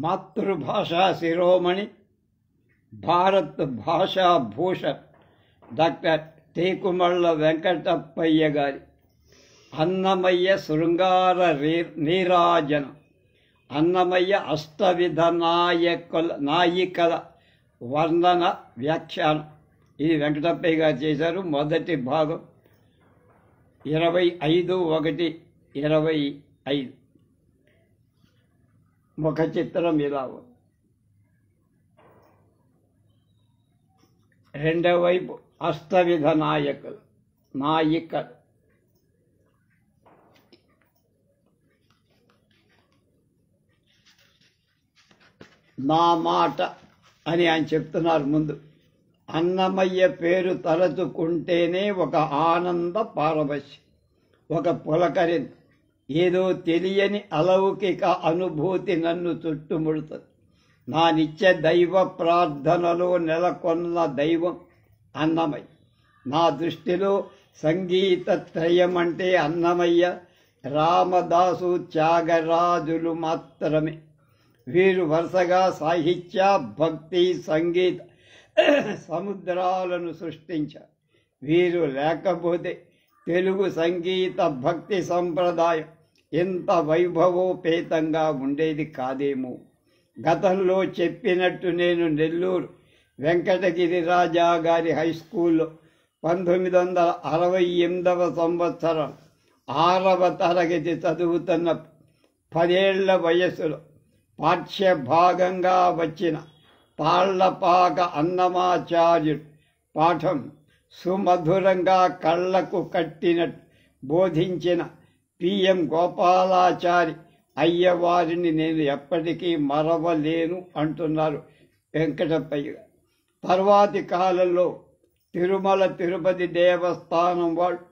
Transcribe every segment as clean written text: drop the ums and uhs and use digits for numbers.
మాతృభాషా శిరోమణి, భారత్ భాషా భూషణ్ డాక్టర్ టేకుమళ్ళ వెంకటప్పయ్య గారి అన్నమయ్య శృంగార నీరాజనం, అన్నమయ్య అష్టవిధ నాయికల వర్ణన వ్యాఖ్యానం. ఇది వెంకటప్పయ్య గారు చేశారు. మొదటి భాగం 25/1/25. ముఖ చిత్రం ఇలా ఉంది. రెండవ వైపు అష్టవిధ నాయికలు. నా మాట అని ఆయన చెప్తున్నారు. ముందు అన్నమయ్య పేరు తలచుకుంటేనే ఒక ఆనంద పారవశ్యం, ఒక పులకరింత, ఏదో తెలియని అలౌకిక అనుభూతి నన్ను చుట్టుముడుతుంది. నా నిత్య దైవ ప్రార్థనలో నెలకొన్న దైవం అన్నమయ్య. నా దృష్టిలో సంగీత త్రయం అంటే అన్నమయ్య, రామదాసు, త్యాగరాజులు మాత్రమే. వీరు వరుసగా సాహిత్య, భక్తి, సంగీత సముద్రాలను సృష్టించారు. వీరు లేకపోతే తెలుగు సంగీత భక్తి సంప్రదాయం ఎంత వైభవోపేతంగా ఉండేది కాదేమో. గతంలో చెప్పినట్టు నేను నెల్లూరు వెంకటగిరి రాజా గారి హై స్కూల్లో 1968వ సంవత్సరం 6వ తరగతి చదువుతున్న 10 ఏళ్ల వయస్సులో పాఠ్య భాగంగా వచ్చిన తాళ్లపాక అన్నమాచార్యుడు పాఠం సుమధురంగా కళ్లకు కట్టినట్టు బోధించిన పిఎం గోపాలాచారి అయ్యవారిని నేను ఎప్పటికీ మరవలేను అంటున్నారు వెంకటప్పయ్య. తర్వాతి కాలంలో తిరుమల తిరుపతి దేవస్థానం వాళ్ళు,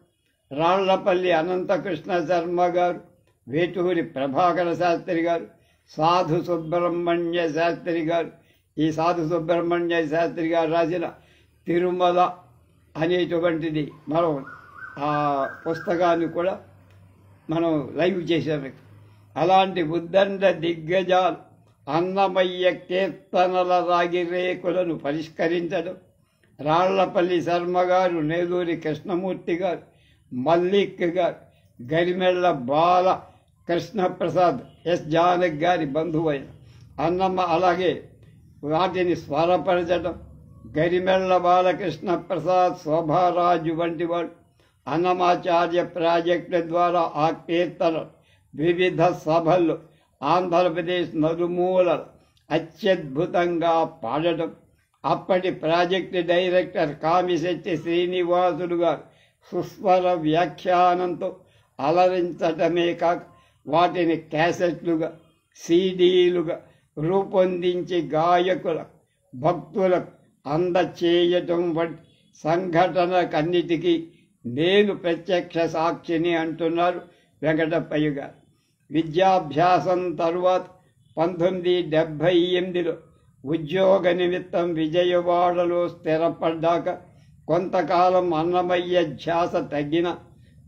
రాళ్లపల్లి అనంతకృష్ణ శర్మ గారు, వేటూరి ప్రభాకర శాస్త్రి గారు, సాధు సుబ్రహ్మణ్య శాస్త్రి గారు, ఈ సాధు సుబ్రహ్మణ్య శాస్త్రి గారు రాసిన తిరుమల అనేటువంటిది మనం ఆ పుస్తకాన్ని కూడా మనం లైవ్ చేసాము. అలాంటి ఉద్దండ దిగ్గజాలు అన్నమయ్య కీర్తనల రాగిరేకులను పరిష్కరించడం, రాళ్లపల్లి శర్మ గారు, నేదూరి కృష్ణమూర్తి గారు, మల్లిక్ గారు, గరిమెళ్ల బాల కృష్ణప్రసాద్, ఎస్ జానక్ గారి బంధువైన అన్నమ్మ, అలాగే వాటిని స్వరపరచడం గరిమెళ్ల బాలకృష్ణ ప్రసాద్, శోభారాజు వంటి వాళ్ళు అన్నమాచార్య ప్రాజెక్టుల ద్వారా ఆ కీర్తన వివిధ సభల్లో ఆంధ్రప్రదేశ్ నలుమూలల అత్యద్భుతంగా పాడటం, అప్పటి ప్రాజెక్టు డైరెక్టర్ కామిశెట్టి శ్రీనివాసులు గారు సుస్వర వ్యాఖ్యానంతో అలరించటమే కాక వాటిని క్యాసెట్లుగా, సీడీలుగా రూపొందించి గాయకుల, భక్తులకు అందచేయటం వంటి సంఘటనకన్నిటికీ నేను ప్రత్యక్ష సాక్షిని అంటున్నారు వెంకటప్పయ్య గారు. విద్యాభ్యాసం తరువాత 1978లో ఉద్యోగ నిమిత్తం విజయవాడలో స్థిరపడ్డాక కొంతకాలం అన్నమయ్య ధ్యాస తగ్గిన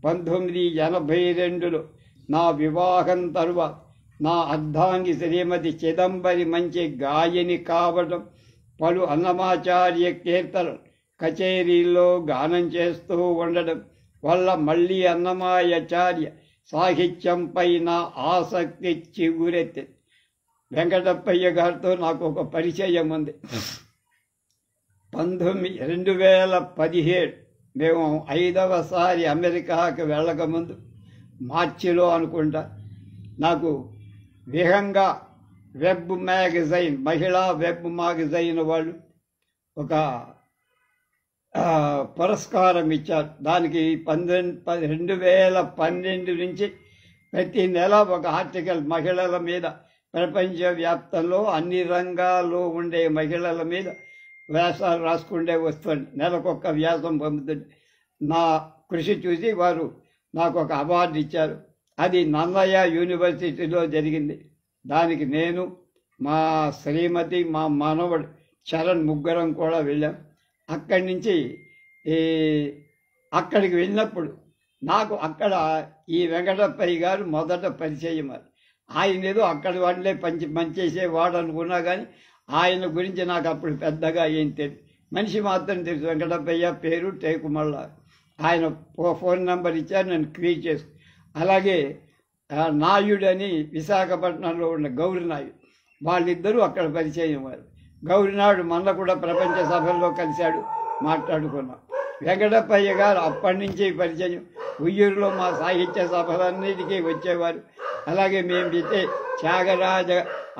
1982లో నా వివాహం తరువాత నా అర్ధాంగి శ్రీమతి చిదంబరి మంచి గాయని కావడం, పలు అన్నమాచార్య కీర్తనలు కచేరీల్లో గానం చేస్తూ ఉండడం వల్ల మళ్ళీ అన్నమాచార్య సాహిత్యంపై నా ఆసక్తి చిగురెత్తింది. వెంకటప్పయ్య గారితో నాకు ఒక పరిచయం ఉంది. 2017 మేము 5వసారి అమెరికాకి వెళ్ళకముందు మార్చిలో అనుకుంటా నాకు విహంగా వెబ్ మ్యాగజైన్, మహిళా వెబ్ మ్యాగజైన్ వాళ్ళు ఒక పురస్కారం ఇచ్చారు. దానికి 2012 నుంచి ప్రతి నెల ఒక ఆర్టికల్ మహిళల మీద, ప్రపంచవ్యాప్తంలో అన్ని రంగాల్లో ఉండే మహిళల మీద వ్యాసాలు రాసుకుంటే వస్తుంది. నెలకొక వ్యాసం పంపుతుంది. నా కృషి చూసి వారు నాకు ఒక అవార్డు ఇచ్చారు. అది నన్నయ్య యూనివర్సిటీలో జరిగింది. దానికి నేను, మా శ్రీమతి, మా మనవడు చరణ్ ముగ్గురం కూడా వెళ్ళాం. అక్కడి నుంచి అక్కడికి వెళ్ళినప్పుడు నాకు అక్కడ ఈ వెంకటప్పయ్య గారు మొదట పరిచయం. ఆయన ఏదో అక్కడి వాళ్ళే పనిచేసేవాడు అనుకున్నా కానీ ఆయన గురించి నాకు అప్పుడు పెద్దగా ఏం తెలియదు. మనిషి మాత్రం తెలుసు, వెంకటప్పయ్య పేరు టేకుమల్ల. ఆయన ఫోన్ నెంబర్ ఇచ్చారు, నేను క్రియేట్ చేసు. అలాగే నాయుడని విశాఖపట్నంలో ఉన్న గౌరి నాయుడు, వాళ్ళిద్దరూ అక్కడ పరిచయం వారు. గౌరినాయుడు మొన్న కూడా ప్రపంచ సభల్లో కలిశాడు, మాట్లాడుకున్నాం. వెంకటప్పయ్య గారు అప్పటి నుంచి పరిచయం. ఉయ్యూరులో మా సాహిత్య సభలన్నిటికీ వచ్చేవారు. అలాగే మేము ఇచ్చే త్యాగరాజ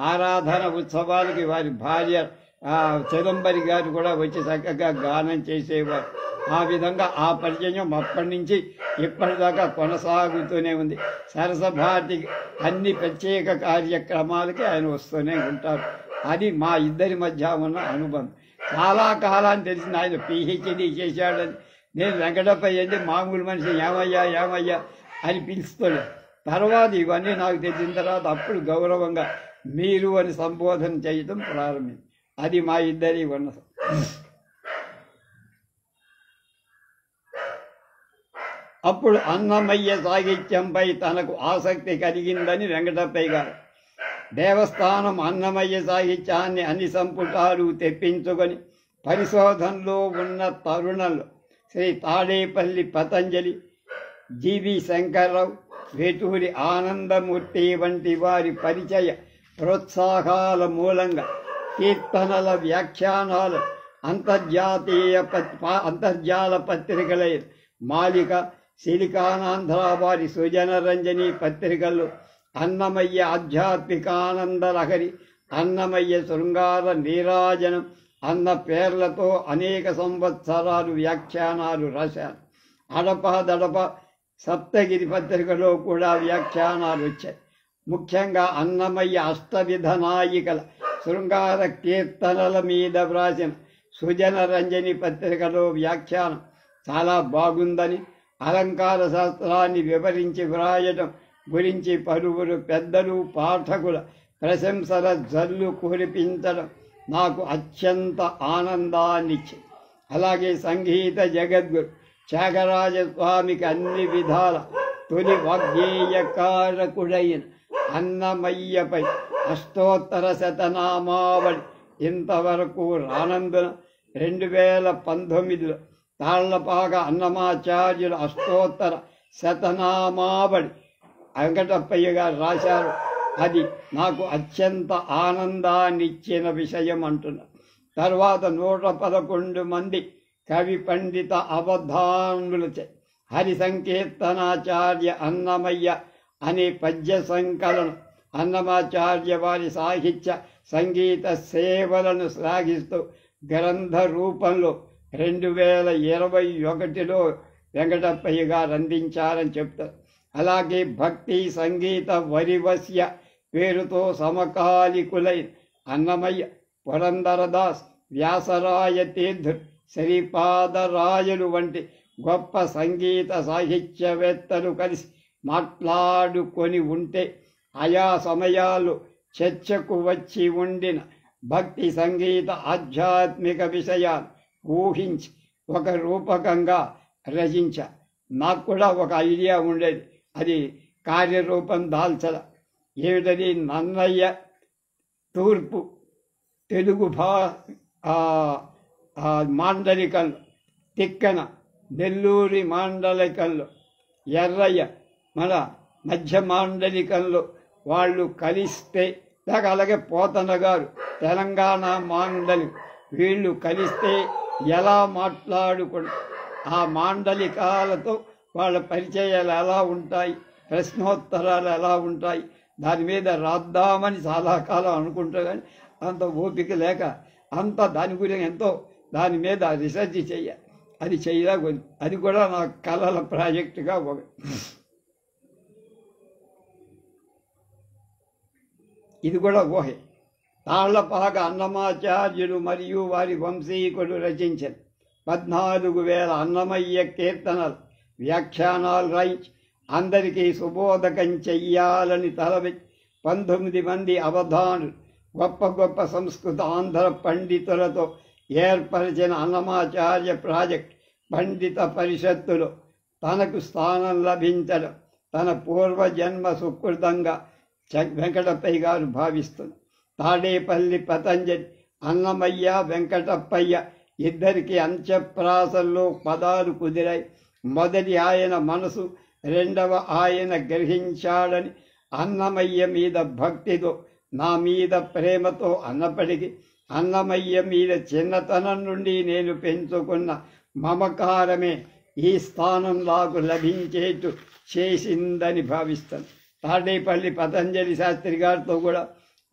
ఆరాధన ఉత్సవాలకి వారి భార్య చిదంబరి గారు కూడా వచ్చి చక్కగా గానం చేసేవారు. ఆ విధంగా ఆ పరిచయం అప్పటి నుంచి ఇప్పటిదాకా కొనసాగుతూనే ఉంది. సరసభారతి అన్ని ప్రత్యేక కార్యక్రమాలకి ఆయన వస్తూనే ఉంటారు. అది మా ఇద్దరి మధ్య ఉన్న అనుబంధం. చాలా కాలాన్ని తెలిసింది. ఆయన పిహెచ్డి చేశాడని. నేను వెంకటప్పయ్య అంటే మామూలు మనిషి, ఏమయ్యా ఏమయ్యా అని పిలుస్తాడు. తర్వాత ఇవన్నీ నాకు తెలిసిన తర్వాత అప్పుడు గౌరవంగా మీరు అని సంబోధన చేయడం ప్రారంభించింది. అది మా ఇద్దరి ఉన్నతం. అప్పుడు అన్నమయ్య సాహిత్యంపై తనకు ఆసక్తి కలిగిందని వెంకటప్పయ్య గారు దేవస్థానం అన్నమయ్య సాహిత్యాన్ని అన్ని సంపుటాలు తెప్పించుకొని పరిశోధనలో ఉన్న తరుణంలో శ్రీ తాడేపల్లి పతంజలి, జీవి శంకర్రావు, వేటూరి ఆనందమూర్తి వంటి వారి పరిచయ ప్రోత్సాహాల మూలంగా కీర్తనల వ్యాఖ్యానాలు అంతర్జాల పత్రికలైన మాలిక, సిలికానాంధ్ర వారి సుజన రంజని పత్రికల్లో అన్నమయ్య ఆధ్యాత్మికానంద లహరి, అన్నమయ్య శృంగార నీరాజనం అన్న పేర్లతో అనేక సంవత్సరాలు వ్యాఖ్యానాలు రాశారు. అడపదడప సప్తగిరి పత్రికలో కూడా వ్యాఖ్యానాలు వచ్చాయి. ముఖ్యంగా అన్నమయ్య అష్టవిధ నాయికల శృంగార కీర్తనల మీద వ్రాసిన సుజన రంజని పత్రికలో వ్యాఖ్యానం చాలా బాగుందని, అలంకార శాస్త్రాన్ని వివరించి వ్రాయడం గురించి పలువురు పెద్దలు పాఠకుల ప్రశంసల జల్లు కురిపించడం నాకు అత్యంత ఆనందాన్నిచ్చింది. అలాగే సంగీత జగద్గురు త్యాగరాజస్వామికి అన్ని విధాల తొలి వాగ్గేయకారకుడైన అన్నమయ్యపై అష్టోత్తర శతనామావళి ఇంతవరకు రానందున 2019లో తాళ్లపాక అన్నమాచార్యుల అష్టోత్తర శతనామావళి వెంకటప్పయ్య గారు రాశారు. అది నాకు అత్యంత ఆనందాన్నిచ్చిన విషయం అంటున్నా. తర్వాత 111 మంది కవి పండిత అవధానులచే హరి సంకీర్తనాచార్య అన్నమయ్య అనే పద్య సంకలనం అన్నమాచార్య వారి సాహిత్య సంగీత సేవలను శ్లాఘిస్తూ గ్రంథ రూపంలో 2021లో వెంకటప్పయ్య గారు అందించారని చెప్తారు. అలాగే భక్తి సంగీత వరివస్య పేరుతో సమకాలికులైన అన్నమయ్య, పురందరదాస్, వ్యాసరాయ తీర్థుడు, శ్రీపాదరాయలు వంటి గొప్ప సంగీత సాహిత్యవేత్తలు కలిసి మాట్లాడుకొని ఉంటే ఆయా సమయాల్లో చర్చకు వచ్చి ఉండిన భక్తి సంగీత ఆధ్యాత్మిక విషయాలు ఊహించి ఒక రూపకంగా రచించా. నాకు కూడా ఒక ఐడియా ఉండేది, అది కార్యరూపం దాల్చల. ఏమిటది? నన్నయ్య తూర్పు తెలుగు మాండలికంలో, తిక్కన నెల్లూరి మాండలికంలో, ఎర్రయ్య మన మధ్య మాండలికంలో వాళ్ళు కలిస్తే, లేక అలాగే పోతన గారు తెలంగాణ మాండలి, వీళ్ళు కలిస్తే ఎలా మాట్లాడుకుంటారు, ఆ మాండలికాలతో వాళ్ళ పరిచయాలు ఎలా ఉంటాయి, ప్రశ్నోత్తరాలు ఎలా ఉంటాయి, దాని మీద రాద్దామని చాలా కాలం అనుకుంటా. కానీ అంత ఓపిక లేక అంత దాని గురించి ఎంతో దాని మీద రీసెర్చ్ చేయాలి. అది చేయలేకపోయింది. అది కూడా నా కళల ప్రాజెక్టుగా ఒకటి. ఇది కూడా ఊహే. తాళ్లపాక అన్నమాచార్యులు మరియు వారి వంశీకులు రచించిన 14,000 అన్నమయ్య కీర్తనలు వ్యాఖ్యానాలు రాయించి అందరికీ సుబోధకం చెయ్యాలని తలపెట్టి 19 మంది అవధానులు గొప్ప గొప్ప సంస్కృత ఆంధ్ర పండితులతో ఏర్పరిచిన అన్నమాచార్య ప్రాజెక్ట్ పండిత పరిషత్తులో తనకు స్థానం లభించడం తన పూర్వజన్మ సుకృతంగా వెంకటప్పయ్య గారు భావిస్తున్నారు. తాడేపల్లి పతంజలి అన్నమయ్య వెంకటప్పయ్య ఇద్దరికి అంత్యప్రాసల్లో పదాలు కుదిరాయి. మొదటి ఆయన మనసు, రెండవ ఆయన గ్రహించాడని అన్నమయ్య మీద భక్తితో, నా మీద ప్రేమతో అన్నప్పటికీ అన్నమయ్య మీద చిన్నతనం నుండి నేను పెంచుకున్న మమకారమే ఈ స్థానం నాకు లభించేట్టు చేసిందని భావిస్తాను. తాడేపల్లి పతంజలి శాస్త్రి గారితో కూడా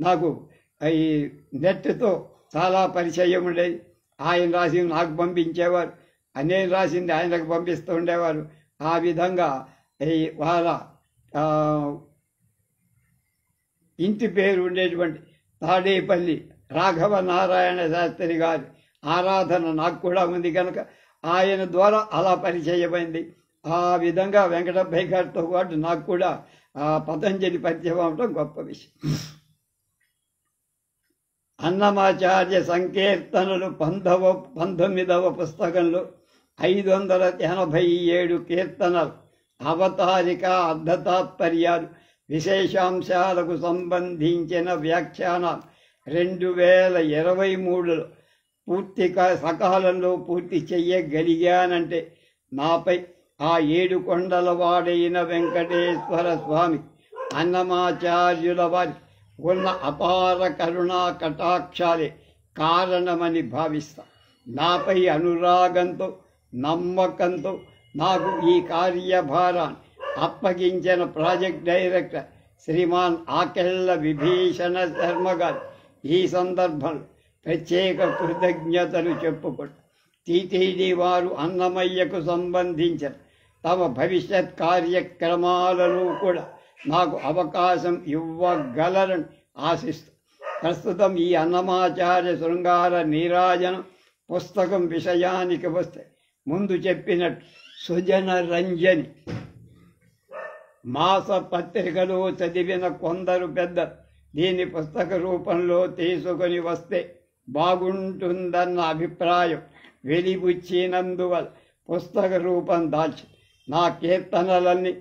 నాకు ఈ నెట్తో చాలా పరిచయం ఉండేది. ఆయన రాసింది నాకు పంపించేవారు, నేను రాసింది ఆయనకు పంపిస్తూ ఉండేవారు. ఆ విధంగా వాళ్ళ ఇంటి పేరు ఉండేటువంటి తాడేపల్లి రాఘవ నారాయణ శాస్త్రి గారి ఆరాధన నాకు కూడా ఉంది కనుక ఆయన ద్వారా అలా పరిచయమైంది. ఆ విధంగా వెంకటప్పయ్య గారితో పాటు నాకు కూడా పతంజలి పరిచయం అవడం గొప్ప విషయం. అన్నమాచార్య సంకీర్తనలు 19వ పుస్తకంలో 587 కీర్తనలు, అవతారిక, అర్ధతాత్పర్యాలు, విశేషాంశాలకు సంబంధించిన వ్యాఖ్యానాలు 2023లో పూర్తిగా సకాలంలో పూర్తి చెయ్యగలిగానంటే నాపై ఆ 7 కొండల వాడైన వెంకటేశ్వర స్వామి అన్నమాచార్యుల వారి ఉన్న అపార కరుణా కటాక్షాలే కారణమని భావిస్తా. నాపై అనురాగంతో, నమ్మకంతో నాకు ఈ కార్యభారాన్ని అప్పగించిన ప్రాజెక్ట్ డైరెక్టర్ శ్రీమాన్ ఆకెళ్ల విభీషణ శర్మ గారు ఈ సందర్భంలో ప్రత్యేక కృతజ్ఞతలు చెప్పుకుంటూ టీటీడీ వారు అన్నమయ్యకు సంబంధించిన తమ భవిష్యత్ కార్యక్రమాలలో కూడా నాకు అవకాశం ఇవ్వగలరని ఆశిస్తూ ప్రస్తుతం ఈ అన్నమాచార్య శృంగార నీరాజనం పుస్తకం విషయానికి వస్తే ముందు చెప్పినట్టు సుజన రంజని మాస పత్రికలో చదివిన కొందరు పెద్దలు దీని పుస్తక రూపంలో తీసుకొని వస్తే బాగుంటుందన్న అభిప్రాయం వెలిబుచ్చినందువల్ల పుస్తక రూపం దాల్చి నా కీర్తనలన్నీ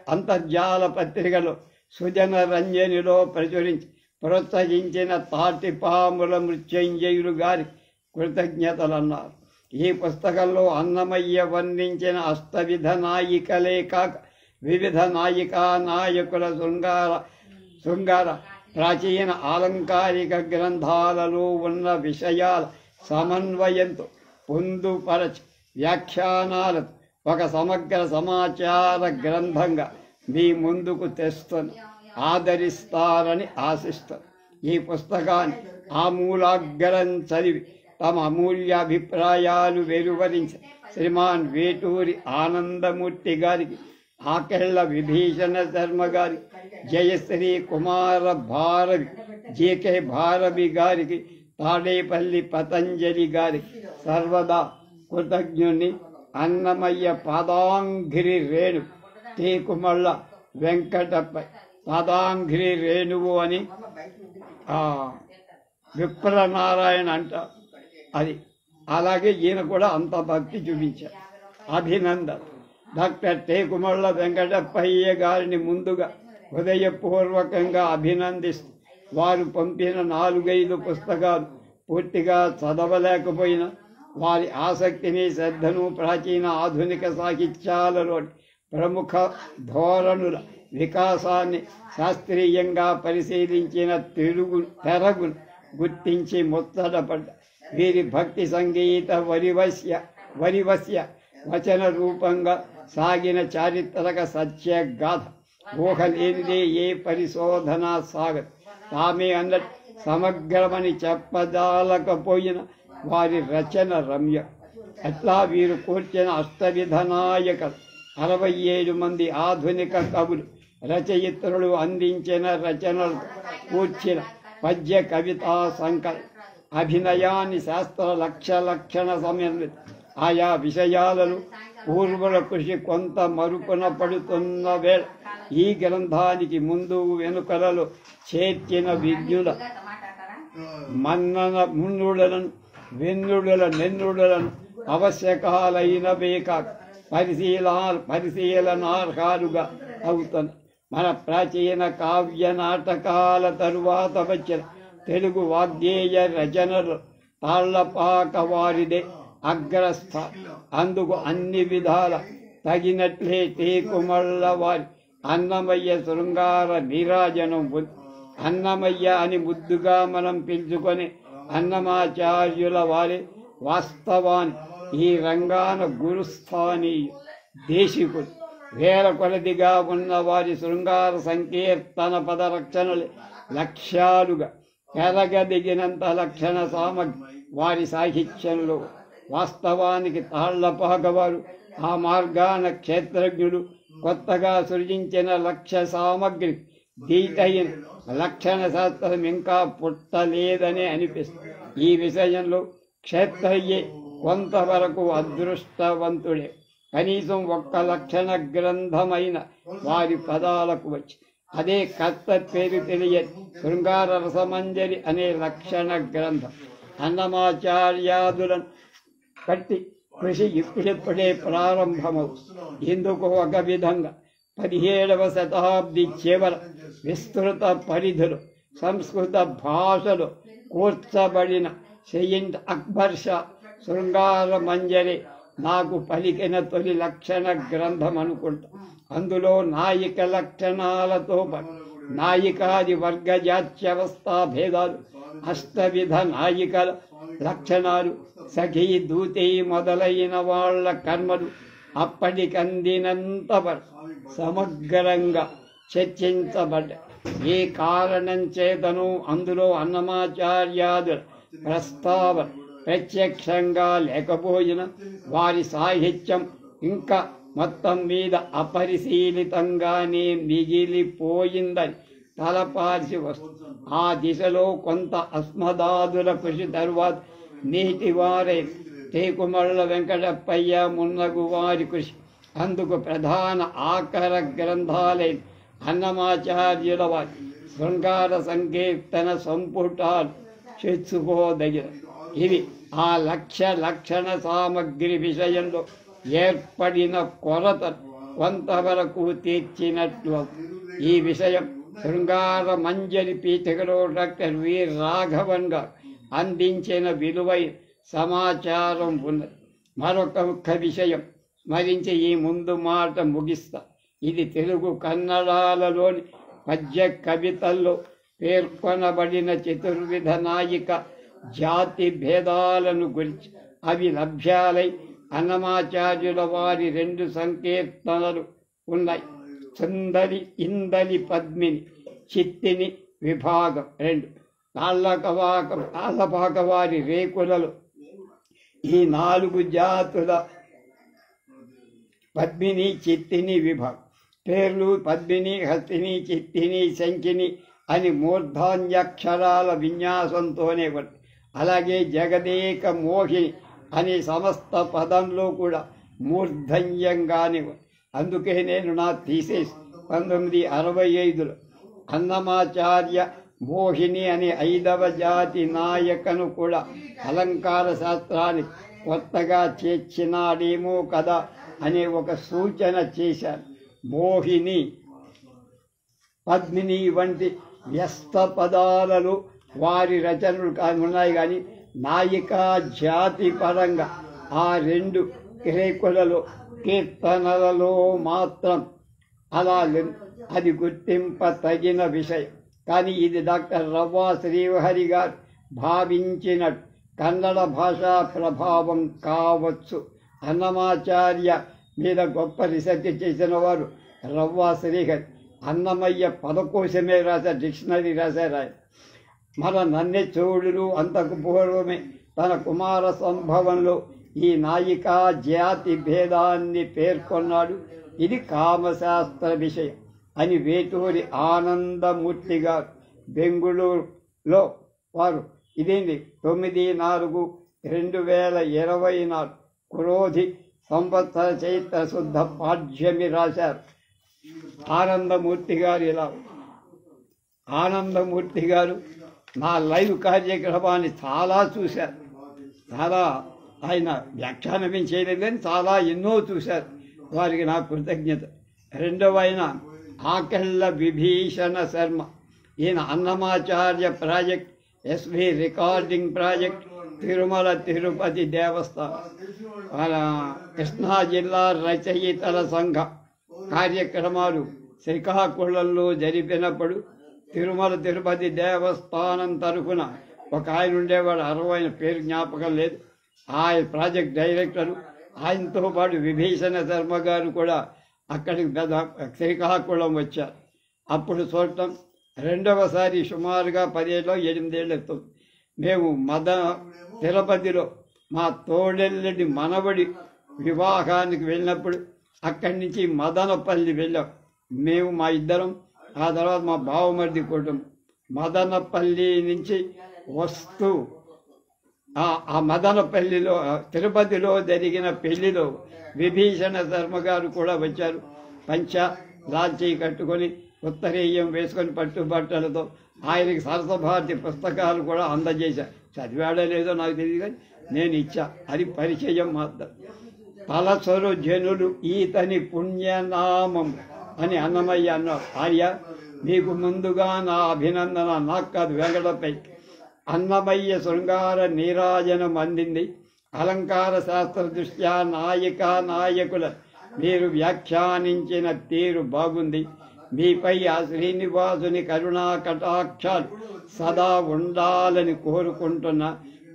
అంతర్జాల పత్రికలో సుజన రంజనిలో ప్రచురించి ప్రోత్సహించిన తాటిపాముల మృత్యుంజయులు గారి కృతజ్ఞతలన్నారు. ఈ పుస్తకంలో అన్నమయ్య వర్ణించిన అష్టవిధ నాయికలే కాక వివిధ నాయికా నాయకుల శృంగార ప్రాచీన ఆలంకారిక గ్రంథాలలో ఉన్న విషయాల సమన్వయంతో పొందుపరచి వ్యాఖ్యానాలతో ఒక సమగ్ర సమాచార గ్రంథంగా మీ ముందుకు తెస్తున్న ఆదరిస్తారని ఆశిస్తారు. ఈ పుస్తకాన్ని ఆమూలాగ్రం చదివి తమ అమూల్యాభిప్రాయాలు వెలువరించిన శ్రీమాన్ వేటూరి ఆనందమూర్తి గారికి, ఆకెళ్ల విభీషణ శర్మ గారి, జయశ్రీ కుమార భారవి, జేకే భారవి గారికి, తాడేపల్లి పతంజలి గారికి సర్వదా కృతజ్ఞుని. అన్నమయ్య పాదాంఘ్రి రేణు తేకుమళ్ళ వెంకటప్ప పాదాంఘ్రి రేణువు అని విప్రనారాయణ అంటారు. అది అలాగే ఈయన కూడా అంత భక్తి చూపించారు. అభినందన. డాక్టర్ తేకుమళ్ళ వెంకటప్పయ్య గారిని ముందుగా హృదయపూర్వకంగా అభినందిస్తూ వారు పంపిన 4-5 పుస్తకాలు పూర్తిగా చదవలేకపోయినా వారి ఆసక్తిని, శ్రద్ధను ప్రాచీన ఆధునిక సాహిత్యాలలోని ప్రముఖ ధోరణుల వికాసాన్ని శాస్త్రీయంగా పరిశీలించిన తెరగును గుర్తించి ముచ్చటపడ్డ వీరి భక్తి సంగీత వరివస్య వచన రూపంగా సాగిన చారిత్రక సత్యగాథ ఊహలేనిదే ఏ పరిశోధన సాగదు. తామే అన్నట్టు సమగ్రమని చెప్పదాలకపోయిన వారి రచన రమ్య. అట్లా వీరు కూర్చిన అష్టవిధ నాయకులు 67 మంది ఆధునిక కవులు రచయిత్రులు అందించిన రచనలు కూర్చిన పద్య కవితా సంకలనం అభినయాన్ని శాస్త్ర లక్షణ సమన్విత ఆయా విషయాలను పూర్వుల కృషి కొంత మరుపున పడుతున్న వేళ ఈ గ్రంథానికి ముందు వెనుకలలో చేర్చిన విజ్ఞుల మన్నన మున్నుడలను నెన్నుడలను అవశ్యకాలైనవే కాక పరిశీలనార్హాలుగా అవుతాను. మన ప్రాచీన కావ్య నాటకాల తరువాత వచ్చిన తెలుగు వాగ్గేయ రచనలు తాళ్లపాక వారిదే అగ్రస్థ. అందుకు అన్ని విధాల తగినట్లే టేకుమళ్ళ వారి అన్నమయ్య శృంగార నీరాజనం అన్నమయ్య అని ముద్దుగా మనం పిలుచుకొని అన్నమాచార్యుల వారి వాస్తవాన్ని ఈ రంగాన గురుస్థానీయ దేశికుడు. వేల కొలదిగా ఉన్న వారి శృంగార సంకీర్తన పదరక్షణలు లక్ష్యాలుగా పెరగదిగినంత లక్షణ సామగ్రి వారి సాహిత్యంలో. వాస్తవానికి తాళ్లపాకవారు ఆ మార్గాన క్షేత్రజ్ఞుడు కొత్తగా సృజించిన లక్ష్య సామగ్రి దీటైన లక్షణ శాస్త్రం ఇంకా పుట్టలేదనే అనిపిస్తుంది. ఈ విషయంలో క్షేత్రయ్యే కొంతవరకు అదృష్టవంతుడే. కనీసం ఒక్క లక్షణ గ్రంథమైన వారి పదాలకు వచ్చి అదే కర్త పేరు తెలియని శృంగార రసమంజరి అనే లక్షణ గ్రంథం. అన్నమాచార్యాదులను కట్టి కృషి ఇప్పుడిప్పుడే ప్రారంభమవుతుంది. ఇందుకు ఒక విధంగా 17వ శతాబ్ది చివర విస్తృత పరిధిలో సంస్కృత భాషలో కూర్చబడిన సెయింట్ అక్బర్ షా శృంగార మంజరి నాకు పలికిన తొలి లక్షణ గ్రంథం అనుకుంటా. అందులో నాయిక లక్షణాలతో పాటు నాయికాది వర్గ జాత్యవస్థా భేదాలు, అష్టవిధ నాయికల లక్షణాలు, సఖీ దూతి మొదలైన వాళ్ళ కర్మలు అప్పటికందినంత సమగ్రంగా చర్చించబడ్డాయి. ఏ కారణం చేతను అందులో అన్నమాచార్యాదుల ప్రస్తావన ప్రత్యక్షంగా లేకపోయినా వారి సాహిత్యం ఇంకా మొత్తం మీద అపరిశీలితంగానే మిగిలిపోయిందని తలపాల్సి వస్తుంది. ఆ దిశలో కొంత అస్మదాదుల కృషి తరువాత నీటివారే టేకుమళ్ళ వెంకటప్పయ్య మున్నగు వారి కృషి. అందుకు ప్రధాన ఆకర గ్రంథాలైన అన్నమాచార్యుల వారి శృంగార సంకీర్తన సంపుటాలు చెచ్చుకోదగిన. ఇవి ఆ లక్షణ సామగ్రి విషయంలో ఏర్పడిన కొరత కొంతవరకు తీర్చినట్లు. ఈ విషయం శృంగార మంజరి పీఠికలో డాక్టర్ వి రాఘవన్ గారు అందించిన విలువైన సమాచారం ఉన్నది. మరొక ముఖ్య విషయం స్మరించి ఈ ముందు మాట ముగిస్తా. ఇది తెలుగు కన్నడాలలోని పద్య కవితల్లో పేర్కొనబడిన చతుర్విధ నాయిక జాతి భేదాలను గురించి. అవి లభ్యాలై అన్నమాచార్యుల వారి 2 సంకీర్తనలు ఉన్నాయి. సుందరి ఇందలి పద్మిని చిత్తిని విభాగం 2. తాళ్లపాక వారి రేకులలో ఈ 4 జాతుల పద్మిని చిత్తిని విభాగం పేర్లు పద్మిని, హస్తిని, చిత్తిని, శంఖిని అని మూర్ధాన్యక్షరాల విన్యాసంతోనే ఉంది. అలాగే జగదేక మోహిని అనే సమస్త పదంలో కూడా మూర్ధన్యంగానే ఉంది. అందుకే నేను నా థీసిస్ 1965లో అన్నమాచార్య మోహిని అనే 5వ జాతి నాయకను కూడా అలంకార శాస్త్రానికి కొత్తగా చేర్చినాడేమో కదా అనే ఒక సూచన చేశాను. మోహిని, పద్మిని వంటి వ్యస్త పదాలలో వారి రచనలు ఉన్నాయి. కానీ నాయికా జాతి పరంగా ఆ 2 రేకులలో కీర్తనలలో మాత్రం అలా అది గుర్తింప తగిన విషయం. కానీ ఇది డాక్టర్ రవ్వ శ్రీహరి గారు భావించినట్టు కన్నడ భాషా ప్రభావం కావచ్చు. అన్నమాచార్య మీద గొప్ప రీసెర్చ్ చేసిన వారు రవ్వ శ్రీహరి. అన్నమయ్య పదకోశమే రాశారు, డిక్షనరీ రాశారు ఆయన. మన నన్నెచోడులు అంతకు పూర్వమే తన కుమార సంభవంలో ఈ నాయికా జాతి భేదాన్ని పేర్కొన్నాడు. ఇది కామశాస్త్ర విషయం అని వేటూరి ఆనందమూర్తి గారు బెంగుళూరులో వారు ఇదేంటి 9/4/2024 క్రోధి సంవత్సర చైత్ర శుద్ధ పాఠ్యమి రాశారు. ఆనందమూర్తి గారు ఇలా ఆనందమూర్తి గారు నా లైవ్ కార్యక్రమాన్ని చాలా చూశారు. చాలా ఆయన వ్యాఖ్యానం చేయలేదు కానీ చాలా ఎన్నో చూశారు. వారికి నా కృతజ్ఞత. రెండవ ఆయన ఆకెళ్ళ విభీషణ శర్మ. ఈయన Annamacharya project, SV recording project, Tirumala Tirupati Devasthanam, Krishna జిల్లా రచయితల సంఘ కార్యక్రమాలు శ్రీకాకుళంలో జరిపినప్పుడు తిరుమల తిరుపతి దేవస్థానం తరఫున ఒక ఆయన ఉండేవాడు, 60 పేరు జ్ఞాపకం లేదు, ఆయన ప్రాజెక్ట్ డైరెక్టరు. ఆయనతో పాటు విభీషణ శర్మ గారు కూడా అక్కడికి శ్రీకాకుళం వచ్చారు. అప్పుడు చూడటం రెండవసారి సుమారుగా 8 ఏళ్ళు అవుతుంది. మేము తిరుపతిలో మా తోడెల్లడి మనవడి వివాహానికి వెళ్ళినప్పుడు అక్కడి నుంచి మదనపల్లి వెళ్ళాం. మేము మా ఇద్దరం, ఆ తర్వాత మా బావమరిది కుటుంబం. మదనపల్లి నుంచి వస్తూ ఆ మదనపల్లిలో తిరుపతిలో జరిగిన పెళ్లిలో విభీషణ శర్మ గారు కూడా వచ్చారు. పంచ లాల్చీ కట్టుకొని ఉత్తరీయం వేసుకొని పట్టుబట్టలతో ఆయనకి సరసభారతి పుస్తకాలు కూడా అందజేశా. చదివాడో లేదో నాకు తెలియదు, కానీ నేను ఇచ్చా. అది పరిచయం మాత్రం. తలసరు జనులు ఈతని పుణ్యనామం అని అన్నమయ్య అన్నారు. ఆర్య, నీకు ముందుగా నా అభినందన, నాకు కాదు వెంకటపై. అన్నమయ్య శృంగార నీరాజనం అందింది. అలంకార శాస్త్ర దృష్ట్యా నాయకుల మీరు వ్యాఖ్యానించిన తీరు బాగుంది. మీపై ఆ శ్రీనివాసుని కరుణా కటాక్షాలు సదా ఉండాలని కోరుకుంటున్నా.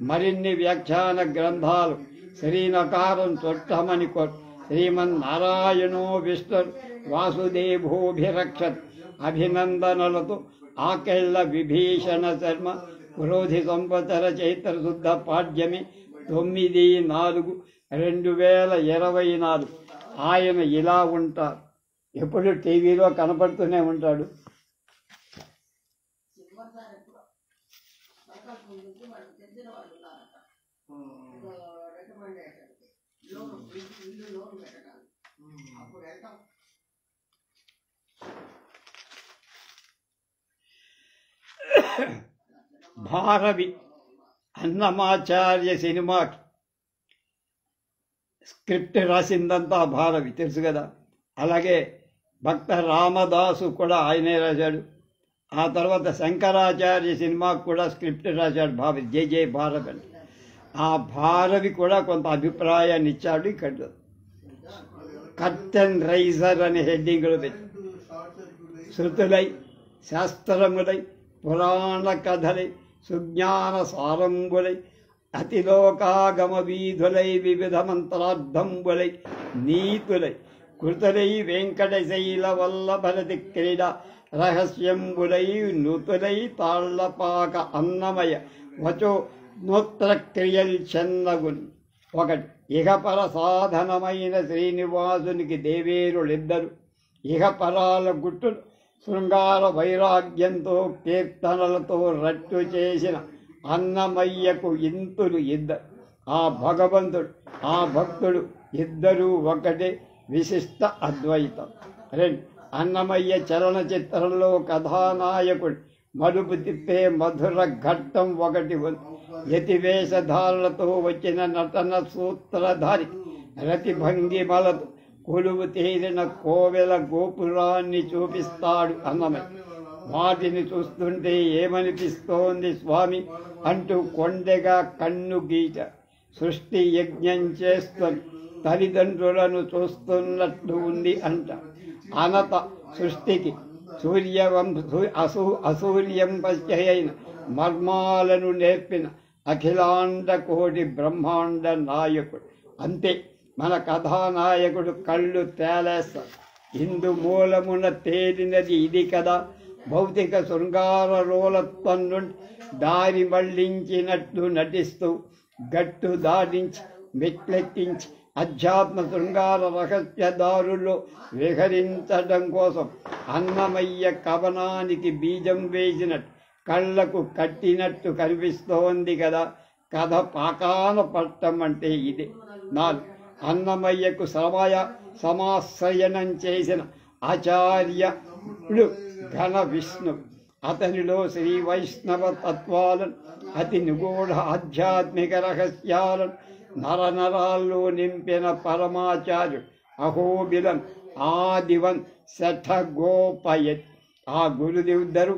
మరిన్ని వ్యాఖ్యాన గ్రంథాలు శ్రీనకారం చుట్టమని శ్రీమన్నారాయణో విష్ణు వాసుదేవోభిరక్షత్. అభినందనలతో ఆకెళ్ళ విభీషణ శర్మ. క్రోధి సంవత్సర చైత్ర శుద్ధ పాడ్యమి 9/4/2024. ఆయన ఇలా ఉంటారు, ఎప్పుడు టీవీలో కనపడుతూనే ఉంటాడు. భారవి అన్నమాచార్య సినిమాకి స్క్రిప్ట్ రాసిందంతా భారవి, తెలుసు కదా. అలాగే భక్త రామదాసు కూడా ఆయనే రాశాడు. ఆ తర్వాత శంకరాచార్య సినిమాకు కూడా స్క్రిప్ట్ రాశాడు భారవి, జే భారవి అని. ఆ భారవి కూడా కొంత అభిప్రాయాన్ని ఇచ్చాడు. ఇక్కడ కర్టెన్ రైజర్ అనే హెడ్డింగ్లో పెట్టి శృతులై, శాస్త్రములై, పురాణ కథలై, సుజ్ఞాన సారంబులై, అతిలోకాగమ వీధులై, వివిధ మంత్రార్థంబులై, నీతులై, కృతులై, వెంకటశైల వల్లభరతి క్రీడ రహస్యంబులై, నుతులై, తాళ్లపాక అన్నమయ వచో నూత్ర క్రియల్ చెన్నగుని. ఒకటి, ఇహపర సాధనమైన శ్రీనివాసునికి దేవేరులిద్దరు. ఇహపరాల గుట్టును శృంగార వైరాగ్యంతో కీర్తనలతో రట్టు చేసిన అన్నమయ్యకు ఇంతులు ఇద్దరు. ఆ భగవంతుడు, ఆ భక్తుడు ఇద్దరూ ఒకటే, విశిష్ట అద్వైతం. 2, అన్నమయ్య చలనచిత్రంలో కథానాయకుడు మలుపు తిప్పే మధుర ఘట్టం ఒకటి ఉంది. యతివేషధారణతో వచ్చిన నటన సూత్రధారి రతిభంగిమలతో కొలువు తీరిన కోవెల గోపురాన్ని చూపిస్తాడు అన్నమయ్య. వాటిని చూస్తుంటే ఏమనిపిస్తోంది స్వామి అంటూ కొండెగా కన్ను గీచ. సృష్టి యజ్ఞం చేస్తుంది, తల్లిదండ్రులను చూస్తున్నట్లు ఉంది అంట. అనత సృష్టికి అసూర్యంపైన మర్మాలను నేర్పిన అఖిలాండ కోటి బ్రహ్మాండ నాయకుడు. అంతే, మన కథానాయకుడు కళ్ళు తేలేస్తాడు. ఇందు మూలమున తేలినది ఇది కదా. భౌతిక శృంగార రోలత్వం నుండి దారి మళ్లించినట్లు నటిస్తూ గట్టు దాటించి మెట్లెక్కించి అధ్యాత్మ శృంగార రహస్య దారుల్లో విహరించడం కోసం అన్నమయ్య కవనానికి బీజం వేసినట్టు కళ్లకు కట్టినట్టు కనిపిస్తోంది కదా. కథ పాకాన పట్టం అంటే ఇదే. 4, అన్నమయ్యకు సమాశ్రయనం చేసిన ఆచార్యుడు ఘన విష్ణు. అతనిలో శ్రీ వైష్ణవ తత్వాలను, అతి నిగూఢ ఆధ్యాత్మిక రహస్యాలను నరనరాల్లో నింపిన పరమాచార్యుడు. అహోబిలం ఆదివన్ శఠగోపయత్. ఆ గురుదేవుద్దరు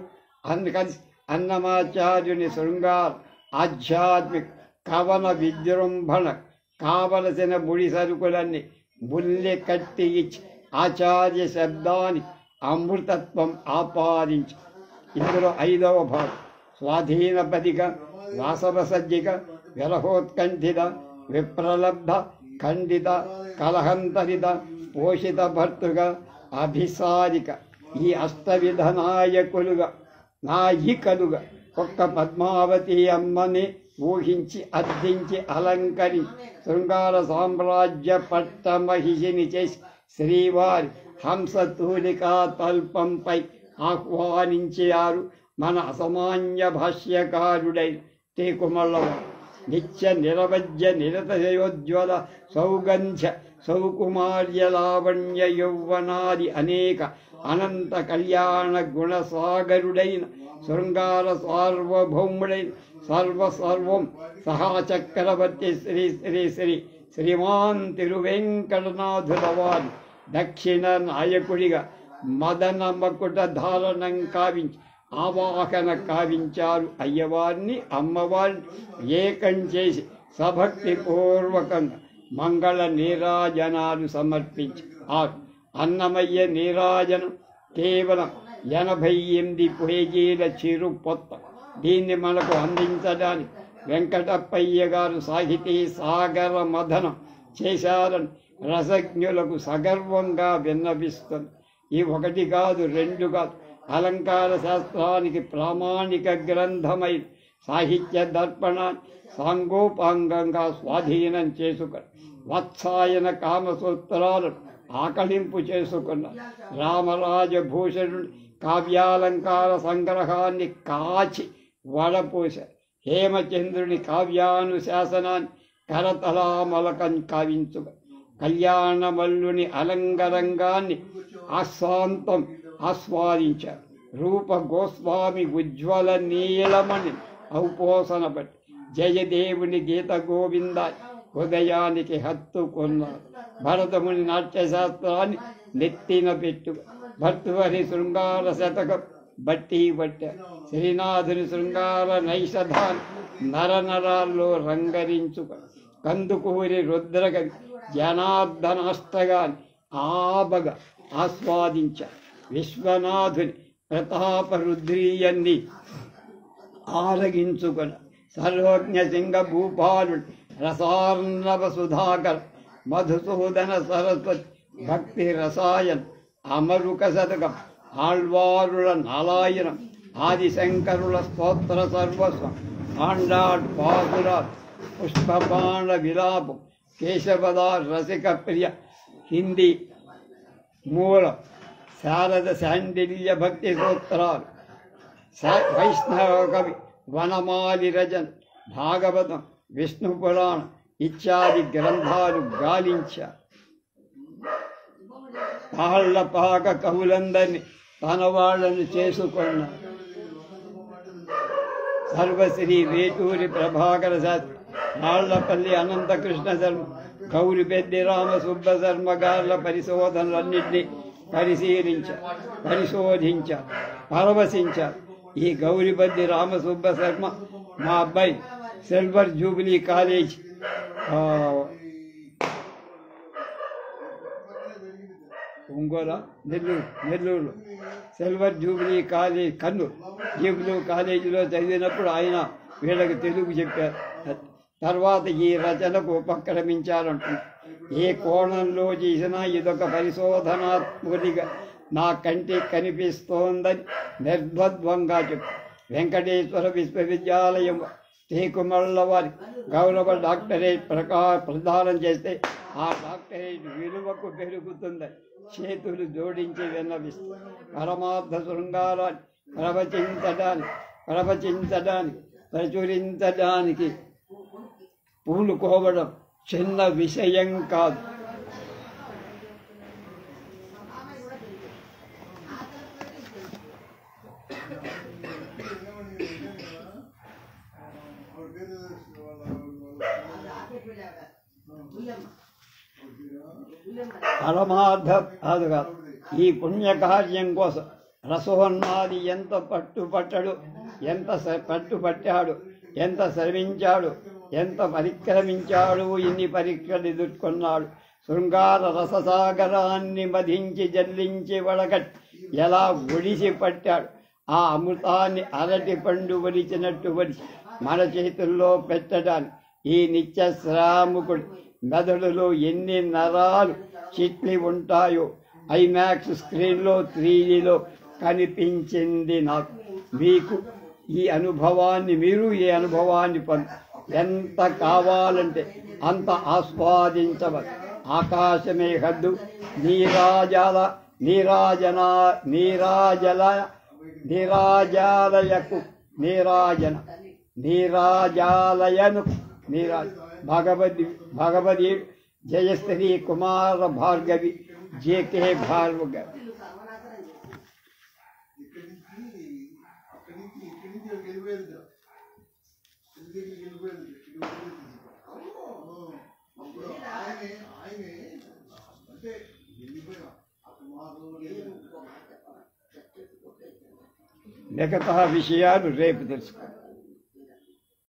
కలిసి అన్నమాచార్యుని శృంగార ఆధ్యాత్మిక కవన విజృంభణ కావలసిన ముడి సరుకులన్నీ బుల్లె కట్టి ఇచ్చి ఆచార్య శబ్దాన్ని అమృతత్వం ఆపాదించి. ఇందులో 5వ భాగం స్వాధీన పదిక వాసవ సజ్జిక విరహోత్కంఠిత విప్రలబ్ధ ఖండిత కలహంతరిత పోషిత భర్తృక అభిసారిక ఈ అష్టవిధ నాయికలుగా ఒక్క పద్మావతి అమ్మని ఊహించి అర్థించి అలంకరించి శృంగార సామ్రాజ్య పట్టమహిషిని చేసి శ్రీవారి హంసతూలికా తల్పంపై ఆహ్వానించారు మన అసామాన్య భాష్యకారుడైన తేకుమల్లవారు. నిత్య నిరవజ్య నిరతయోజ్వల సౌగంధ్య సౌకుమార్య లావణ్య యౌవనాది అనేక అనంత కళ్యాణ గుణసాగరుడైన శృంగార సార్వభౌముడైన సర్వసర్వం సహాచక్రవర్తి శ్రీ శ్రీ శ్రీ శ్రీమాన్ తిరువెంకటనాథులవారి దక్షిణ నాయకుడిగా మదన మకుట ధారణం కావించి ఆవాహన కావించారు. అయ్యవారిని అమ్మవారిని ఏకం చేసి సభక్తి పూర్వకంగా మంగళ నీరాజనాలు సమర్పించి అన్నమయ్య నీరాజనం కేవలం 88 పేజీల చిరు పొత్త. దీన్ని మనకు అందించడానికి వెంకటప్పయ్య గారు సాహితీ సాగర మథనం చేశారని రసజ్ఞులకు సగర్వంగా విన్నవిస్తుంది. ఈ 1 కాదు 2 కాదు అలంకార శాస్త్రానికి ప్రామాణిక గ్రంథమైన సాహిత్య దర్పణాన్ని సాంగోపాంగంగా స్వాధీనం చేసుకుని వాత్సాయన కామసూత్రాలను ఆకలింపు చేసుకున్న రామరాజభూషణుడి కావ్యాలంకార సంగ్రహాన్ని కాచి వడపోశారు. హేమచంద్రుని కావ్యానుశాసనాన్ని కరతలామలకం కావించుక కళ్యాణమల్లుని అలంగరంగాన్ని ఆశాంతం ఆస్వాదించారు. రూప గోస్వామి ఉజ్వల నీలమణి ఔపోసన బట్టి జయదేవుని గీత గోవింద హృదయానికి హత్తుకున్నారు. భరతముని నాట్యశాస్త్రాన్ని నెత్తిన పెట్టు భర్తృహరి శృంగార శతకం బట్టి పట్టారు. శ్రీనాథుని శృంగార నైషధాన్ని నరనరాల్లో రంగరించుక కందుకూరి రుద్రకవి జనార్దనాష్టగాన్ని ఆబగా ఆస్వాదించారు. విశ్వనాథుని ప్రతాపరుద్రీయన్ని ఆరగించుకున్న సర్వజ్ఞ సింగ భూపాలుడు రసార్ణవ సుధాకర్ మధుసూదన సరస్వతి భక్తి రసాయన్ అమరుక శతకం ఆళ్వారుల నాలాయనం ఆదిశంకరుల స్తోత్ర సర్వస్వం ఆండాడ్ పాసురాట్ పుష్పబాణ విలాపం కేశవదా రసిక ప్రియ హిందీ మూలం శారద శాండిల్య భక్తి సూత్రాలు వైష్ణవ కవి వనమాలి రచన్ భాగవతం విష్ణు పురాణం ఇత్యాది గ్రంథాలు గాలించారు. తాళ్లపాక కవులందరినీ తన వాళ్ళను చేసుకున్నారు. సర్వశ్రీ వేటూరి ప్రభాకర శాస్త్రి, నాళ్లపల్లి అనంతకృష్ణ శర్మ, గౌరిపెద్ది రామసుబ్బ శర్మ గార్ల పరిశోధనలన్నింటినీ పరిశోధించారు, పరవశించారు. ఈ గౌరిపద్ది రామసుబ్బ శర్మ మా అబ్బాయి silver jubilee college Ongole Nellore silver jubilee college Kurnool jubilee కాలేజీలో చదివినప్పుడు ఆయన వీళ్ళకి తెలుగు చెప్పారు. తర్వాత ఈ రచనకు ఉపక్రమించారంటున్నారు. ఏ కోణంలో చేసినా ఇదొక పరిశోధనాత్మకగా నా కంటికి కనిపిస్తోందని నిర్ద్వంద్వంగా చెప్పు. వెంకటేశ్వర విశ్వవిద్యాలయం తేకుమళ్ళ వారి గౌరవ డాక్టరేట్ ప్రదానం చేస్తే ఆ డాక్టరేట్ విలువకు పెరుగుతుందని చేతులు జోడించి విన్నవిస్తుంది. పరమార్థ శృంగారాన్ని ప్రవచించడానికి ప్రచురించడానికి పూనుకోవడం చిన్న విషయం కాదు. పరమార్థ కాదు కాదు. ఈ పుణ్యకార్యం కోసం రసోన్మాది ఎంత పట్టుపట్టాడు, ఎంత పట్టుపట్టాడు, ఎంత శ్రమించాడు, ఎంత పరిక్రమించాడు, ఇన్ని పరీక్షలు ఎదుర్కొన్నాడు. శృంగార రససాగరాన్ని మధించి జల్లించి వడగట్టి ఎలా ఒడిసి పట్టాడు. ఆ అమృతాన్ని అరటి పండు వలిచినట్టు వలిచి మన చేతుల్లో పెట్టడానికి ఈ నిత్య శ్రాముకుడు మెదడులో ఎన్ని నరాలు చిట్లి ఉంటాయో ఐమాక్స్ స్క్రీన్లో 3Dలో కనిపించింది నాకు. మీకు ఈ అనుభవాన్ని ఈ అనుభవాన్ని ఎంత కావాలంటే అంత ఆస్వాదించవచ్చు. ఆకాశమే హద్దు, నీరాజాలయను భగవది జయశ్రీ కుమార భార్గవి జేకే భార్గవి. మిగతా విషయాలు రేపు తెలుసుకో.